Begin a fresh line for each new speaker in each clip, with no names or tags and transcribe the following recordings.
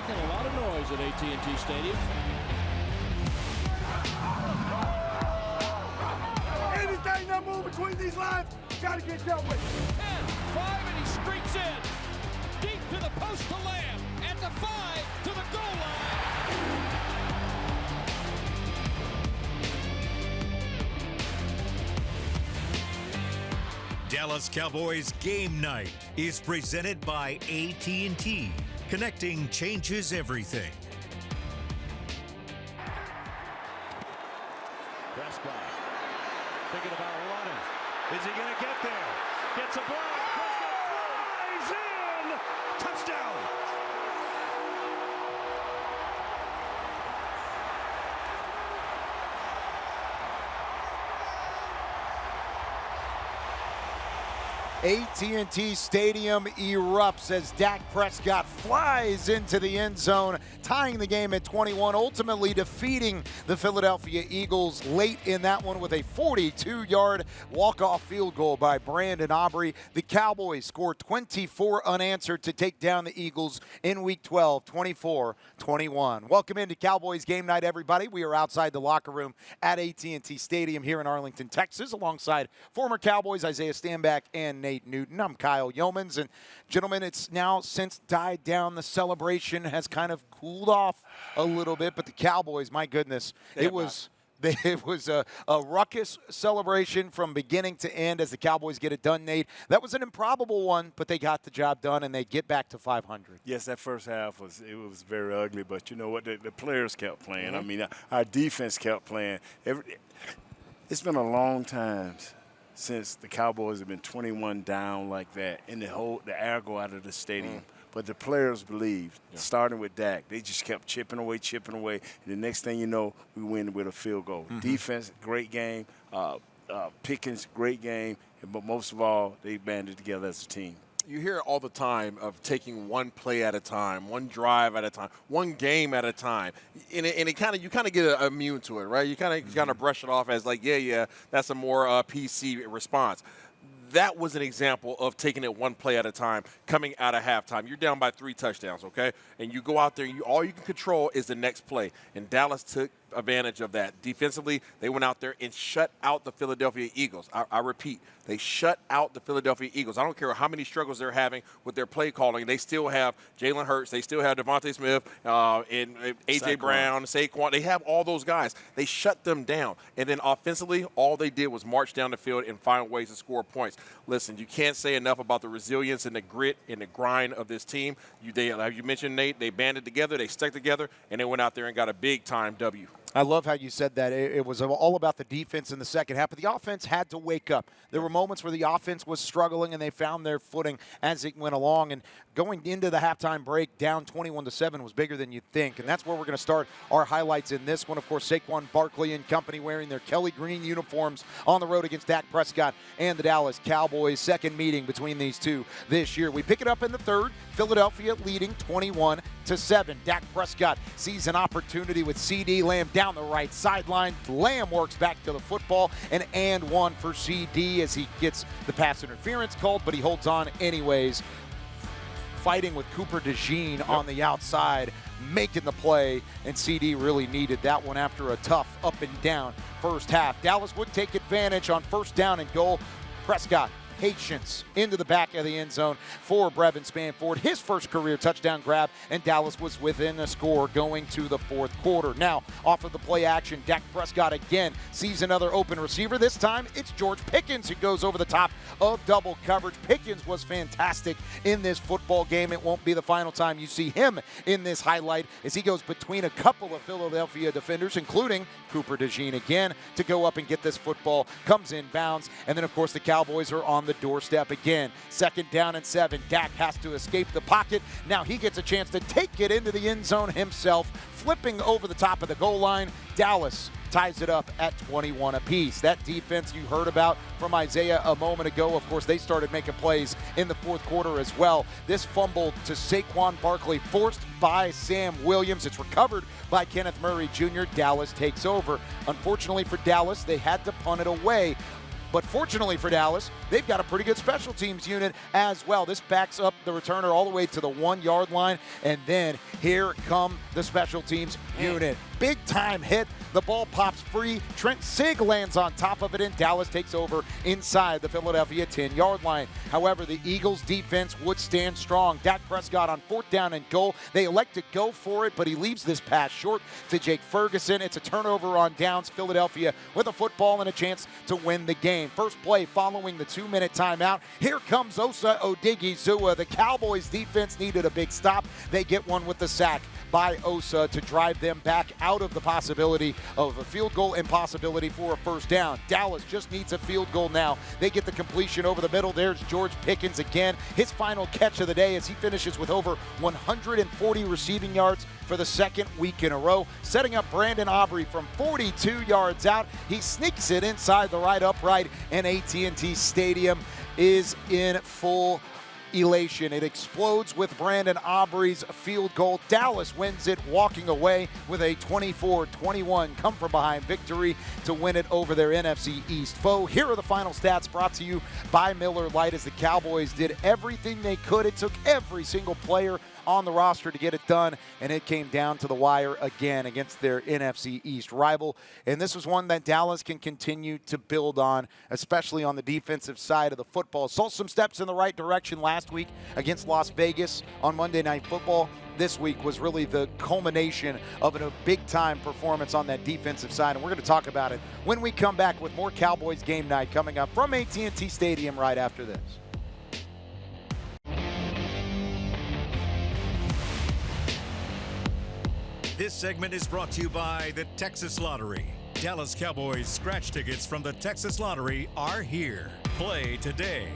making a lot of noise at AT&T Stadium.
Anything that moves between these lines, gotta get dealt with.
10-5, and he streaks in. Deep to the post to Lamb. At the 5 to the goal line.
Dallas Cowboys Game Night is presented by AT&T. Connecting changes everything.
Prescott thinking about running. Is he going to get there? Gets a block. Prescott flies in. Touchdown.
AT&T Stadium erupts as Dak Prescott flies into the end zone, tying the game at 21, ultimately defeating the Philadelphia Eagles late in that one with a 42-yard walk-off field goal by Brandon Aubrey. The Cowboys scored 24 unanswered to take down the Eagles in Week 12, 24-21. Welcome into Cowboys Game Night, everybody. We are outside the locker room at AT&T Stadium here in Arlington, Texas, alongside former Cowboys Isaiah Stanback and Nate Newton. I'm Kyle Yeomans, and gentlemen, it's now since died down. The celebration has kind of cooled off a little bit, but the Cowboys, my goodness, it was a ruckus celebration from beginning to end as the Cowboys get it done, Nate. That was an improbable one, but they got the job done, and they get back to 500.
Yes, that first half was very ugly, but you know what? The players kept playing. Mm-hmm. I mean, our defense kept playing. It's been a long time since the Cowboys have been 21 down like that, and the air go out of the stadium. But the players believed, starting with Dak. They just kept chipping away. And the next thing you know, we win with a field goal. Mm-hmm. Defense, great game. Pickens, great game. But most of all, they banded together as a team.
You hear all the time of taking one play at a time, one drive at a time, one game at a time, and you kind of get immune to it, right? You kind of brush it off as like, yeah, that's a more PC response. That was an example of taking it one play at a time, coming out of halftime. You're down by 3 touchdowns, okay? And you go out there, and all you can control is the next play. And Dallas took advantage of that. Defensively, they went out there and shut out the Philadelphia Eagles. I repeat, they shut out the Philadelphia Eagles. I don't care how many struggles they're having with their play calling. They still have Jalen Hurts. They still have Devontae Smith and A.J. Brown, Saquon. They have all those guys. They shut them down. And then offensively, all they did was march down the field and find ways to score points. Listen, you can't say enough about the resilience and the grit and the grind of this team. Like you mentioned, Nate, they banded together, they stuck together, and they went out there and got a big-time W.
I love how you said that. It was all about the defense in the second half, but the offense had to wake up. There were moments where the offense was struggling, and they found their footing as it went along. And going into the halftime break, down 21-7 was bigger than you'd think, and that's where we're going to start our highlights in this one. Of course, Saquon Barkley and company wearing their Kelly green uniforms on the road against Dak Prescott and the Dallas Cowboys. Second meeting between these two this year. We pick it up in the third. Philadelphia leading 21-7. Dak Prescott sees an opportunity with CD Lamb down the right sideline. Lamb works back to the football, and one for CD as he gets the pass interference called, but he holds on anyways. Fighting with Cooper DeJean on the outside, making the play, and CD really needed that one after a tough up and down first half. Dallas would take advantage on first down and goal. Prescott, patience into the back of the end zone for Brevin Spanford. His first career touchdown grab, and Dallas was within a score going to the fourth quarter. Now, off of the play action, Dak Prescott again sees another open receiver. This time, it's George Pickens who goes over the top of double coverage. Pickens was fantastic in this football game. It won't be the final time you see him in this highlight as he goes between a couple of Philadelphia defenders, including Cooper DeJean again, to go up and get this football. Comes in bounds, and then, of course, the Cowboys are on the doorstep again. 2nd down and 7. Dak has to escape the pocket. Now he gets a chance to take it into the end zone himself, flipping over the top of the goal line. Dallas ties it up at 21 apiece. That defense you heard about from Isaiah a moment ago, of course, they started making plays in the fourth quarter as well. This fumble to Saquon Barkley, forced by Sam Williams. It's recovered by Kenneth Murray Jr. Dallas takes over. Unfortunately for Dallas, they had to punt it away. But fortunately for Dallas, they've got a pretty good special teams unit as well. This backs up the returner all the way to the 1-yard line, and then here come the special teams unit. Big time hit. The ball pops free. Trent Sig lands on top of it, and Dallas takes over inside the Philadelphia 10-yard line. However, the Eagles defense would stand strong. Dak Prescott on 4th down and goal. They elect to go for it, but he leaves this pass short to Jake Ferguson. It's a turnover on downs. Philadelphia with a football and a chance to win the game. First play following the 2-minute timeout. Here comes Osa Odigizua. The Cowboys defense needed a big stop. They get one with the sack by Osa to drive them back out of the possibility of a field goal and possibility for a first down. Dallas just needs a field goal now. They get the completion over the middle. There's George Pickens again. His final catch of the day as he finishes with over 140 receiving yards for the second week in a row, setting up Brandon Aubrey from 42 yards out. He sneaks it inside the right upright, and AT&T Stadium is in full elation. It explodes with Brandon Aubrey's field goal. Dallas wins it, walking away with a 24-21 come-from-behind victory to win it over their NFC East foe. Here are the final stats brought to you by Miller Lite as the Cowboys did everything they could. It took every single player on the roster to get it done, and it came down to the wire again against their NFC East rival. And this was one that Dallas can continue to build on, especially on the defensive side of the football. Saw some steps in the right direction last week against Las Vegas on Monday Night Football. This week was really the culmination of a big-time performance on that defensive side, and we're going to talk about it when we come back with more Cowboys Game Night coming up from AT&T Stadium right after this.
This segment is brought to you by the Texas Lottery. Dallas Cowboys scratch tickets from the Texas Lottery are here. Play today.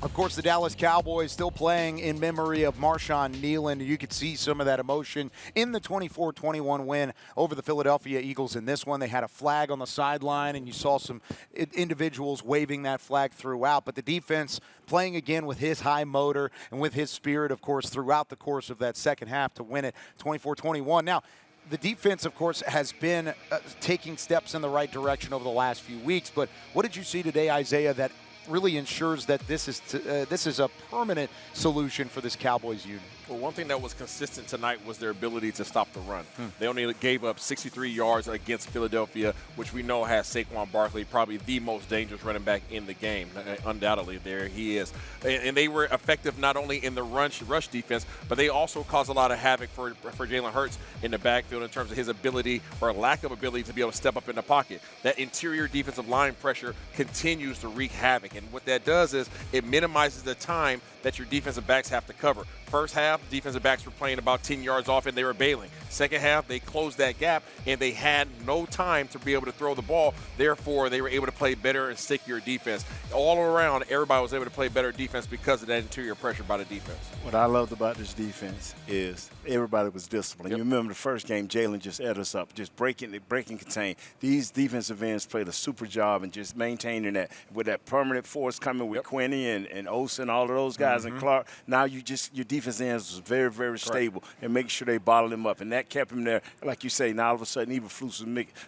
Of course, the Dallas Cowboys still playing in memory of Marshawn Kneeland. You could see some of that emotion in the 24-21 win over the Philadelphia Eagles. In this one, they had a flag on the sideline, and you saw some individuals waving that flag throughout. But the defense playing again with his high motor and with his spirit, of course, throughout the course of that second half to win it 24-21. Now, the defense, of course, has been taking steps in the right direction over the last few weeks. But what did you see today, Isaiah, that really ensures that this is a permanent solution for this Cowboys unit?
Well, one thing that was consistent tonight was their ability to stop the run. They only gave up 63 yards against Philadelphia, which we know has Saquon Barkley, probably the most dangerous running back in the game. Undoubtedly, there he is. And they were effective not only in the rush defense, but they also caused a lot of havoc for Jalen Hurts in the backfield in terms of his ability or lack of ability to be able to step up in the pocket. That interior defensive line pressure continues to wreak havoc. And what that does is it minimizes the time that your defensive backs have to cover. First half, defensive backs were playing about 10 yards off and they were bailing. Second half, they closed that gap and they had no time to be able to throw the ball. Therefore, they were able to play better and stickier defense. All around, everybody was able to play better defense because of that interior pressure by the defense.
What I loved about this defense is everybody was disciplined.
Yep.
You remember the first game, Jalen just ate us up, just breaking, contain. These defensive ends played a super job and just maintaining that with that permanent force coming with Quinney and Olsen, all of those guys, and Clark. Now your defense ends was very, very stable and make sure they bottled him up. And that kept him there. Like you say, now all of a sudden, even Flus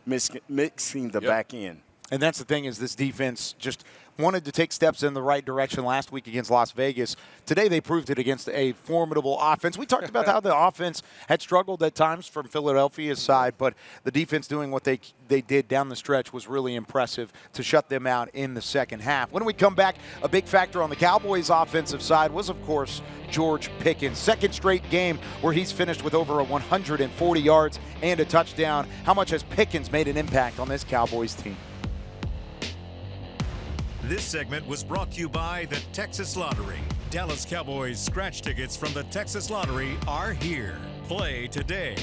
was mixing the back end.
And that's the thing is this defense just wanted to take steps in the right direction last week against Las Vegas. Today they proved it against a formidable offense. We talked about how the offense had struggled at times from Philadelphia's side, but the defense doing what they did down the stretch was really impressive to shut them out in the second half. When we come back, a big factor on the Cowboys' offensive side was, of course, George Pickens. Second straight game where he's finished with over 140 yards and a touchdown. How much has Pickens made an impact on this Cowboys team?
This segment was brought to you by the Texas Lottery. Dallas Cowboys scratch tickets from the Texas Lottery are here. Play today.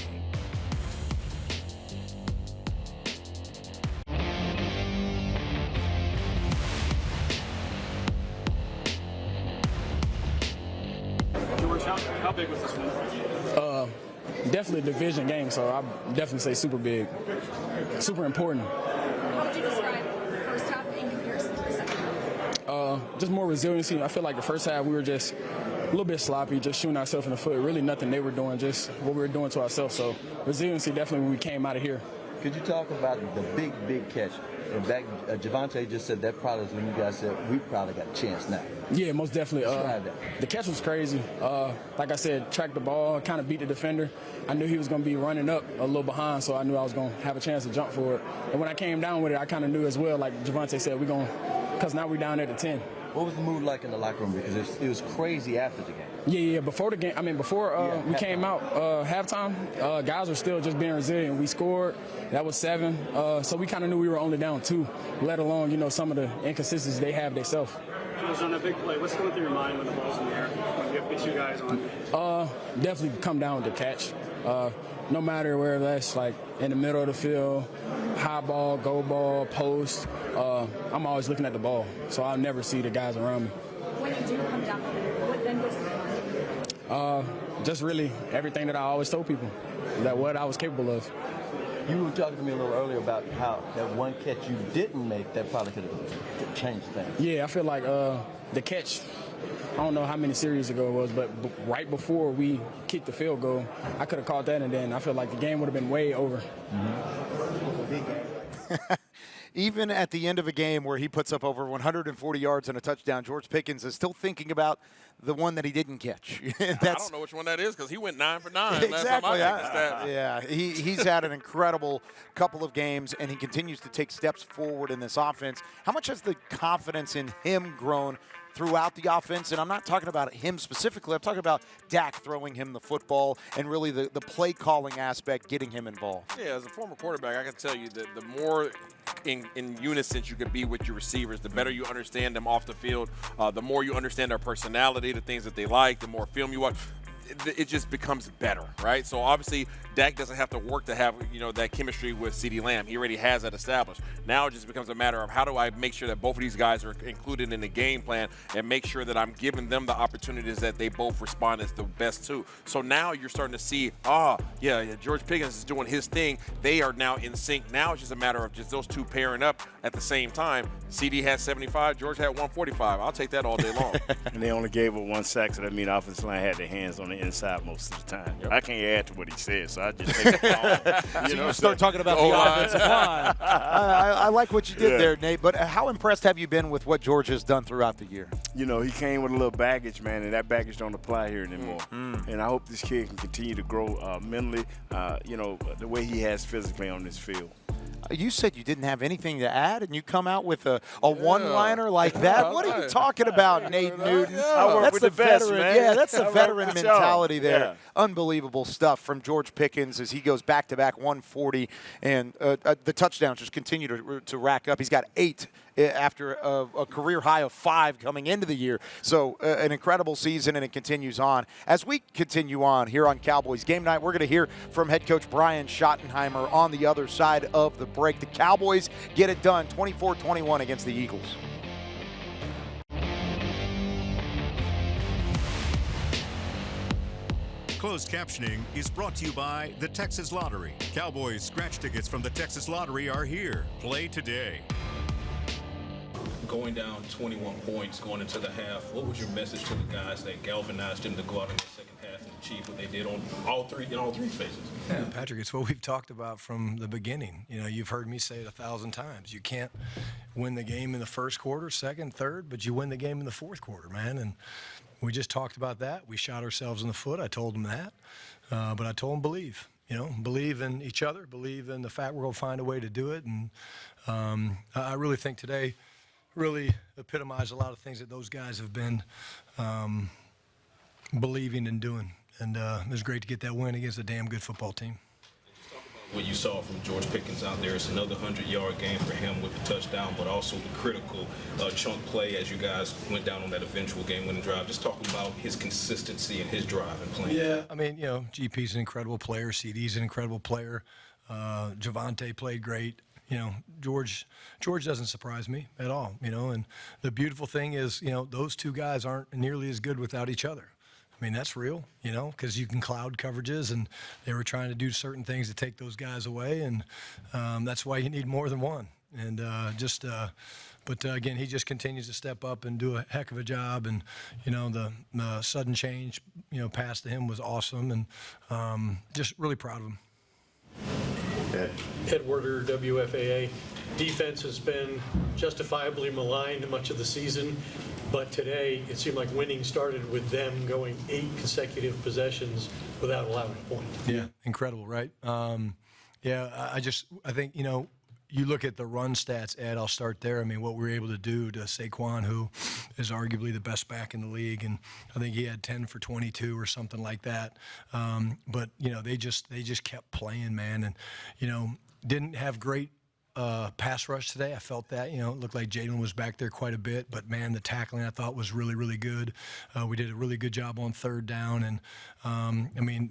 George, how big was this win for you?
Definitely a division game, so I definitely say super big, super important.
How would you describe the first half in comparison to the second half?
Just more resiliency. I feel like the first half we were just a little bit sloppy, just shooting ourselves in the foot. Really nothing they were doing, just what we were doing to ourselves. So resiliency definitely when we came out of here.
Could you talk about the big catch? Back, Javonte just said that probably is when you guys said we probably got a chance now.
Yeah, most definitely.
Describe that.
The catch was crazy. Like I said, tracked the ball, kind of beat the defender. I knew he was going to be running up a little behind, so I knew I was going to have a chance to jump for it. And when I came down with it, I kind of knew as well, like Javonte said, we're going to, because now we're down at the 10.
What was the mood like in the locker room? Because it was crazy after the game.
Yeah. Before the game, before we came out, halftime, guys were still just being resilient. We scored. That was 7. So we kind of knew we were only down 2, let alone, some of the inconsistencies they have themselves.
George, on a big play, what's going through your mind when the ball's in the air? When you have the 2 guys on?
Definitely come down with the catch. No matter where that's like in the middle of the field, high ball, go ball, post, I'm always looking at the ball, so I'll never see the guys around me.
When you do come down, what then goes through your mind?
Just really everything that I always told people, that what I was capable of.
You were talking to me a little earlier about how that one catch you didn't make, that probably could have changed things.
Yeah, I feel like the catch, I don't know how many series ago it was, but right before we kicked the field goal, I could have caught that, and then I feel like the game would have been way over.
Even at the end of a game where he puts up over 140 yards and a touchdown, George Pickens is still thinking about the one that he didn't catch.
I don't know which one that is because he went 9 for 9.
Exactly.
Last time I
Yeah, he's had an incredible couple of games, and he continues to take steps forward in this offense. How much has the confidence in him grown throughout the offense? And I'm not talking about him specifically. I'm talking about Dak throwing him the football and really the play calling aspect, getting him involved.
Yeah, as a former quarterback, I can tell you that the more in unison you can be with your receivers, the better you understand them off the field, the more you understand their personality, the things that they like, the more film you watch. It just becomes better, right? So obviously Dak doesn't have to work to have that chemistry with CeeDee Lamb. He already has that established. Now it just becomes a matter of how do I make sure that both of these guys are included in the game plan and make sure that I'm giving them the opportunities that they both respond as the best to. So now you're starting to see, George Pickens is doing his thing. They are now in sync. Now it's just a matter of just those two pairing up at the same time. CD had 75, George had 145. I'll take that all day long.
And they only gave up 1 sack, so that means the offensive line had their hands on the inside most of the time. Yep. I can't add to what he said, so I just take it all.
You start talking about the offensive line. I like what you did there, Nate, but how impressed have you been with what George has done throughout the year?
He came with a little baggage, man, and that baggage don't apply here anymore. And I hope this kid can continue to grow mentally, the way he has physically on this field.
You said you didn't have anything to add, and you come out with a one-liner like that? What are you talking about, Nate Newton?
That's the veteran, man.
Yeah, that's the veteran mentality there. Yeah. Unbelievable stuff from George Pickens as he goes back-to-back 140, and the touchdowns just continue to rack up. He's got 8 after a career high of 5 coming into the year. So an incredible season, and it continues on. As we continue on here on Cowboys Game Night, we're going to hear from head coach Brian Schottenheimer on the other side of the break. The Cowboys get it done 24-21 against the Eagles.
Closed captioning is brought to you by the Texas Lottery. Cowboys scratch tickets from the Texas Lottery are here. Play today.
Going down 21 points going into the half, what was your message to the guys that galvanized them to go out in the second half and achieve what they did on all three phases?
Yeah, Patrick, it's what we've talked about from the beginning. You've heard me say it 1,000 times. You can't win the game in the first quarter, second, third, but you win the game in the fourth quarter, man. And we just talked about that. We shot ourselves in the foot. I told them that. But I told them believe. Believe in each other, believe in the fact we're going to find a way to do it. And I really think today really epitomized a lot of things that those guys have been believing and doing. And it was great to get that win against a damn good football team.
What you saw from George Pickens out there, it's another 100-yard game for him with the touchdown, but also the critical chunk play as you guys went down on that eventual game-winning drive. Just talking about his consistency and his drive and playing.
Yeah, I mean, GP's an incredible player. CD's an incredible player. Javonte played great. George doesn't surprise me at all, and the beautiful thing is, those two guys aren't nearly as good without each other. I mean, that's real, because you can cloud coverages, and they were trying to do certain things to take those guys away, and that's why you need more than one. And but again, he just continues to step up and do a heck of a job, and the sudden change, pass to him was awesome, and just really proud of him.
Ed Werder, WFAA. Defense has been justifiably maligned much of the season, but today it seemed like winning started with them going 8 consecutive possessions without allowing a point.
Yeah, incredible, right? I think, you look at the run stats, Ed, I'll start there. I mean, what we were able to do to Saquon, who is arguably the best back in the league, and I think he had 10 for 22 or something like that. But they just kept playing, man, and, didn't have great pass rush today. I felt that. It looked like Jalen was back there quite a bit, but man, the tackling I thought was really, really good. We did a really good job on third down, and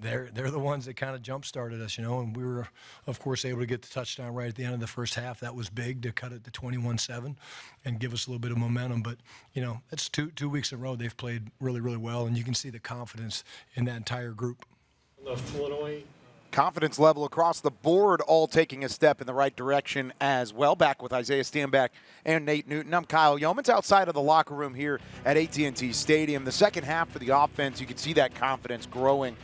they're the ones that kind of jump started us, and we were, of course, able to get the touchdown right at the end of the first half. That was big to cut it to 21-7 and give us a little bit of momentum. But it's two weeks in a row they've played really, really well, and you can see the confidence in that entire group.
Illinois.
Confidence level across the board, all taking a step in the right direction as well. Back with Isaiah Stanback and Nate Newton. I'm Kyle Yeomans outside of the locker room here at AT&T Stadium. The second half for the offense, you could see that confidence growing.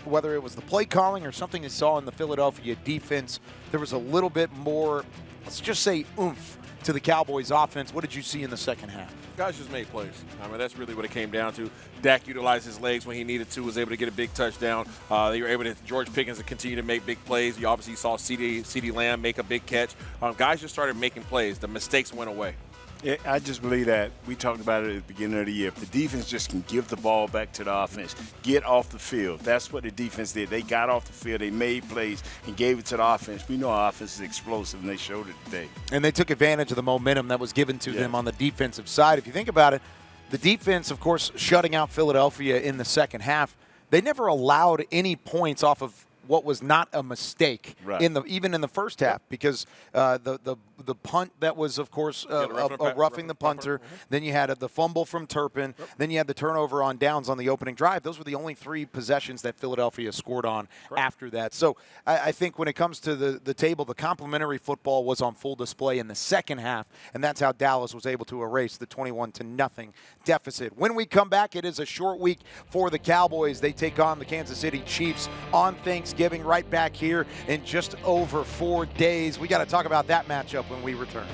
Whether it was the play calling or something you saw in the Philadelphia defense, there was a little bit more, let's just say, oomph to the Cowboys offense. What did you see in the second half?
Guys just made plays. That's really what it came down to. Dak utilized his legs when he needed to, was able to get a big touchdown. They were able to, George Pickens, to continue to make big plays. You obviously saw CeeDee Lamb make a big catch. Guys just started making plays. The mistakes went away.
Yeah, I just believe that we talked about it at the beginning of the year. If the defense just can give the ball back to the offense, get off the field. That's what the defense did. They got off the field, they made plays, and gave it to the offense. We know our offense is explosive, and they showed it today. And
they took advantage of the momentum that was given to them on the defensive side. If you think about it, the defense, of course, shutting out Philadelphia in the second half, they never allowed any points off of what was not a mistake even in the first half, because the punt that was, of course, roughing the punter. Then you had the fumble from Turpin. Then you had the turnover on downs on the opening drive. Those were the only 3 possessions that Philadelphia scored on after that. So I think when it comes to the table, the complementary football was on full display in the second half, and that's how Dallas was able to erase the 21-0 deficit. When we come back, it is a short week for the Cowboys. They take on the Kansas City Chiefs on Thanksgiving, right back here in just over 4 days. We got to talk about that matchup when we return.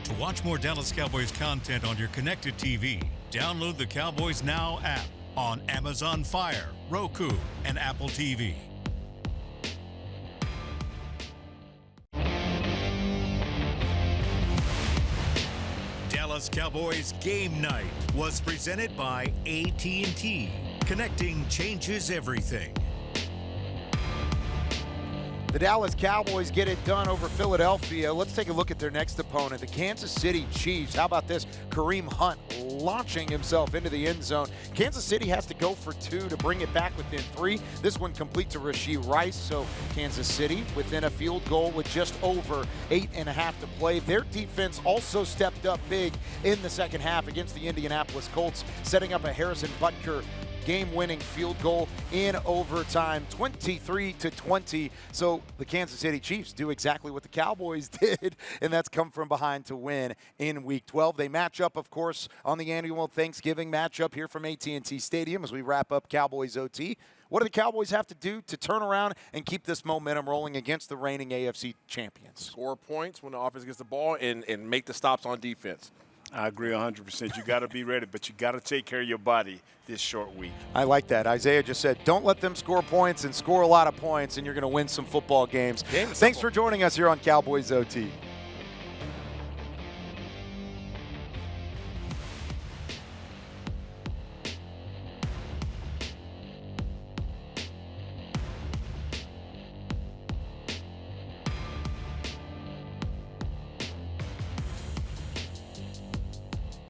To watch more Dallas Cowboys content on your connected TV, download the Cowboys Now app on Amazon Fire, Roku, and Apple TV. Dallas Cowboys Game Night was presented by AT&T. Connecting changes everything.
The Dallas Cowboys get it done over Philadelphia. Let's take a look at their next opponent, the Kansas City Chiefs. How about this? Kareem Hunt launching himself into the end zone. Kansas City has to go for 2 to bring it back within 3. This one complete to Rashee Rice. So Kansas City within a field goal with just over 8.5 to play. Their defense also stepped up big in the second half against the Indianapolis Colts, setting up a Harrison Butker game-winning field goal in overtime, 23-20. So the Kansas City Chiefs do exactly what the Cowboys did, and that's come from behind to win in Week 12. They match up, of course, on the annual Thanksgiving matchup here from AT&T Stadium as we wrap up Cowboys OT. What do the Cowboys have to do to turn around and keep this momentum rolling against the reigning AFC champions?
Score points when the offense gets the ball and make the stops on defense.
I agree 100%. You got to be ready, but you got to take care of your body this short week.
I like that. Isaiah just said, don't let them score points and score a lot of points, and you're going to win some football games. Thanks for joining us here on Cowboys OT.